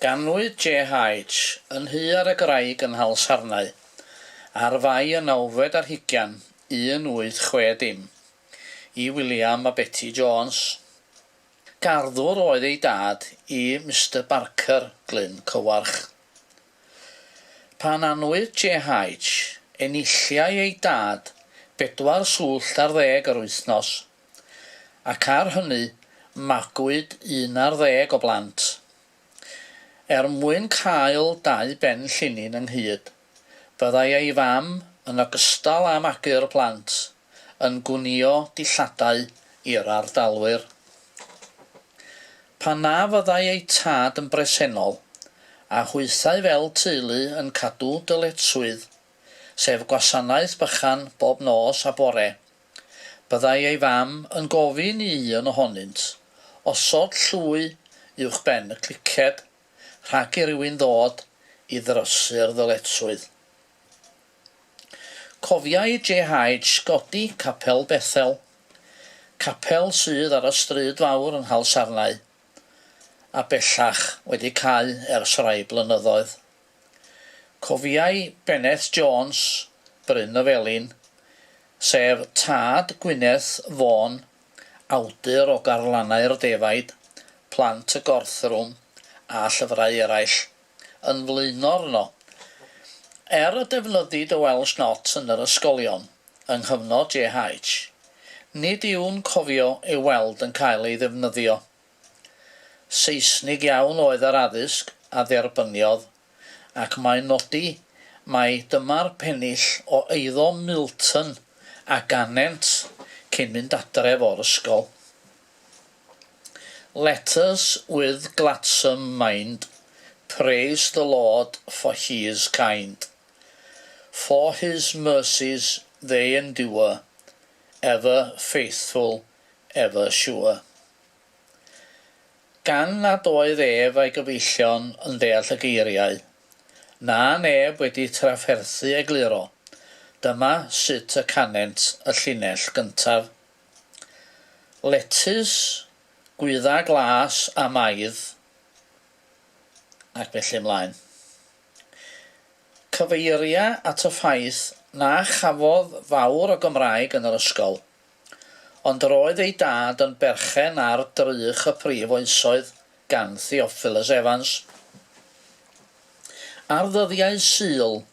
Ganwyd H yn hy ar y graig yn Talsarnau, ar fai y 9/20/1860 i William a Betty Jones. Garddwr oedd ei dad i Mr Barker Glyn Cywarch. Pan anwyd H, enilliau ei dad 4 swllt ar 10 yr wythnos, ac ar hynny magwyd 11 o blant. Mwyn cael 2 ben llinyn ynghyd, byddai ei fam, yn ogystal â magu'r plant, yn gwnïo dilladau i'r ardalwyr. Pan na fyddai ei tad yn bresennol, a hwythau fel teulu yn cadw dyletswydd, sef gwasanaeth bychan bob nos a bore, byddai ei fam yn gofyn i un ohonynt osod llwy uwch ben y cliced rhag i rywun ddod i ddrysu'r ddyletswydd. Cofiai H godi capel Bethel, capel sydd ar y stryd fawr yn Talsarnau, a bellach wedi cau ers rai blynyddoedd. Cofiai H Jones Bryn y Felin, sef tad Gwynedd Fôn, awdur o garlannau'r defaid, plant y gorthrwm a llyfrau eraill, yn flaenor yno. Y defnyddid y Welsh not yn yr ysgolion yng nghyfnod H, nid yw'n cofio ei weld yn cael ei ddefnyddio. Saesnig iawn oedd yr addysg a dderbyniodd, ac mae'n nodi mai dyma'r pennill o eiddo Milton a ganent cyn mynd adref o'r ysgol. Letters with gladsome mind, praise the Lord for he is kind. For his mercies they endure, ever faithful, ever sure. Gan nad oedd a'i gyfeillion yn deall y geiriau, na neb wedi trafferthu egluro, dyma sut y canent y llinell gyntaf. Letys, gwydda glas a maidd, ac felly ymlaen. Cyfeiria at y ffaith na chafodd fawr o Gymraeg yn yr ysgol, ond roedd ei dad yn berchen ar drych y prif oesoedd gan Theophilus Evans. Ar ddyddiau Sul,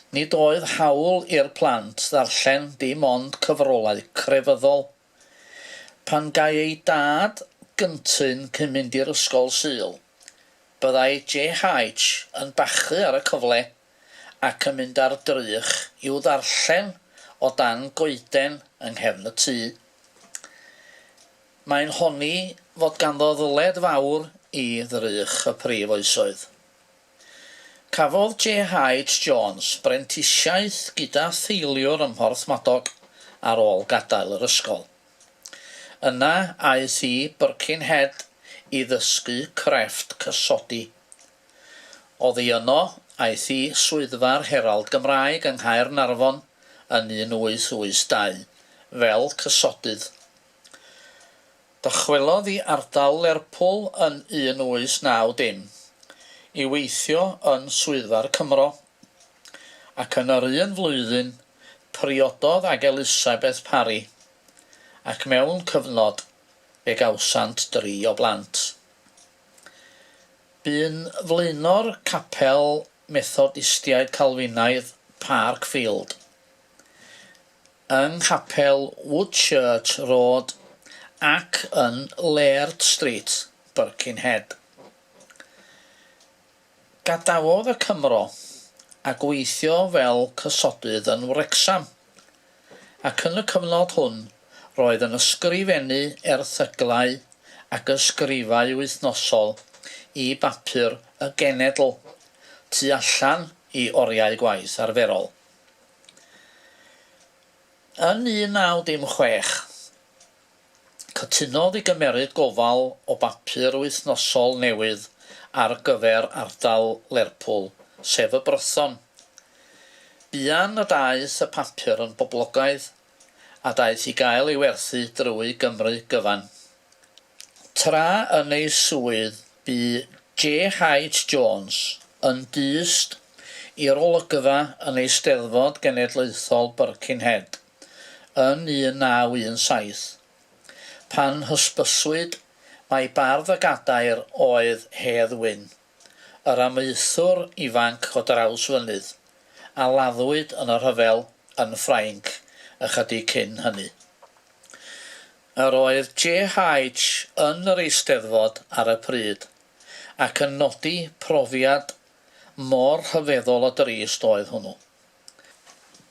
nid oedd hawl i'r plant ddarllen dim ond cyfrolau crefyddol. Pan gai ei dad gyntyn cyn mynd i'r ysgol Sul, byddai H yn bachu ar y cyfle ac yn mynd ar drych i'w ddarllen o dan goeden yng nghefn y tŷ. Mae'n honni fod ganddo ddyled fawr i ddrych y prif oesoedd. Cafodd H Jones brentisiaeth gyda theiliwr ym Mhorthmadog ar ôl gadael yr ysgol. Yna aeth hi Birkenhead i ddysgu crefft cysodi. Oddi yno aeth hi swyddfa'r Herald Gymraeg yng Nghaernarfon yn 1882 fel cysodydd. Dychwelodd i ardal Lerpwl yn 1890 i weithio yn swyddfa'r Cymro, ac yn yr un flwyddyn priododd ag Elizabeth Parry, ac mewn cyfnod fe gawsant 3 o blant. Bu'n flaenor capel Methodistiaid Calfinaidd Parkfield, yng nghapel Woodchurch Road ac yn Laird Street, Birkenhead. Gadawodd y Cymro a gweithio fel cysodydd yn Wrecsam, ac yn y cyfnod hwn roedd yn ysgrifennu erthyglau ac ysgrifau wythnosol i bapur y genedl tu allan i oriau gwaith arferol. Yn 1916, cytunodd i gymeryd gofal o bapur wythnosol newydd ar gyfer ardal Lerpwl, sef y Brython. Buan y daeth y papur yn boblogaidd a daeth i gael ei werthu drwy Gymru gyfan. Tra yn ei swydd bu H Jones yn dyst i'r olygfa yn Eisteddfod Genedlaethol Birkenhead yn 1917 pan hysbyswyd mai bardd y gadair oedd Hedd Wyn, yr amaethwr ifanc o draws fynydd, a laddwyd yn y rhyfel yn Ffrainc ychydig cyn hynny. Yr oedd JH yn yr Eisteddfod ar y pryd ac yn nodi profiad mor rhyfeddol o drist oedd hwnnw.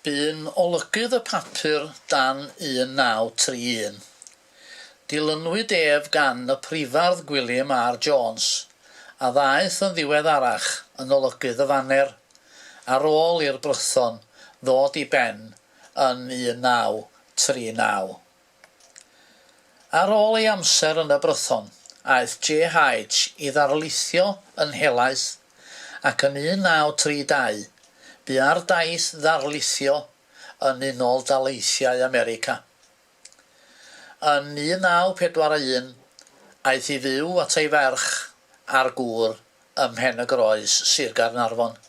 Bu'n olygydd y papur dan 1931. Dilynwyd ef gan y prifardd William R Jones a ddaeth yn ddiweddarach yn olygydd y faner ar ôl i'r Brython ddod i ben yn 1939. Ar ôl ei amser yn y Brython, aeth JH i ddarlithio yn helaeth ac yn 1932 bu ar daith ddarlithio yn Unol Daleithiau America. Yn 1941 aeth i fyw at ei ferch ar gŵr ym Mhen y Groes, Sir Gaernarfon,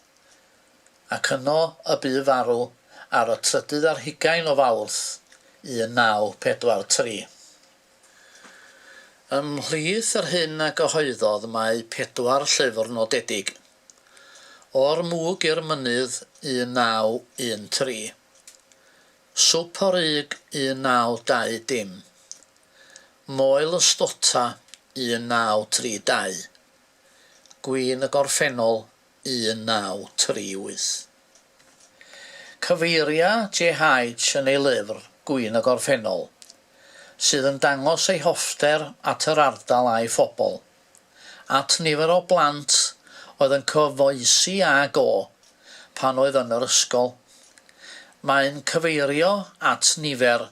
ac yno y bu farw ar y 30 o Fawrth 1943. Ymhlith yr hyn a gyhoeddodd mae 4 llyfr nodedig. O'r Mwg i'r Mynydd 1913, Swp o Rug 1920, Moel y Stota 1932, Gwyn y Gorffennol 1938. Cyfeiria JH yn ei lyfr Gwyn y Gorffennol, sydd yn dangos ei hoffter at yr ardal a'i phobl, at nifer o blant oedd yn cyfoesi ag o pan oedd yn yr ysgol. Mae'n cyfeirio at nifer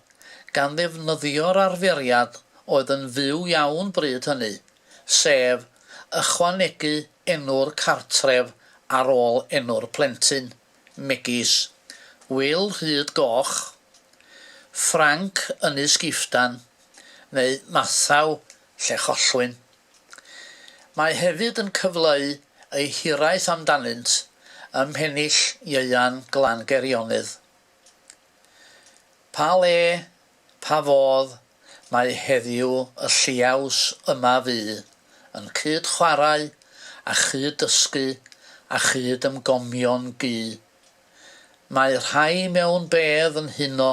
gan ddefnyddio'r arferiad oedd yn fyw iawn bryd hynny, sef ychwanegu enw'r cartref ar ôl enw'r plentyn, megis Wil Rhyd Goch, Ffranc Ynys Giftan neu Mathaw Llecholwyn. Mae hefyd yn cyfleu ei hiraeth amdanynt ym Mhennill Ieuan Glan Meirionnydd. Pa le, pa fodd, mae heddiw y lliaws yma fu yn cyd chwarae a chyd dysgu a chyd ymgomion gu. Mae rhai mewn bedd yn huno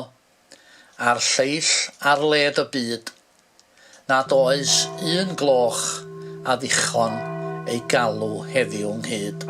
a'r lleill ar led y byd, nad oes un gloch a ddichon ei galw heddiw ynghyd.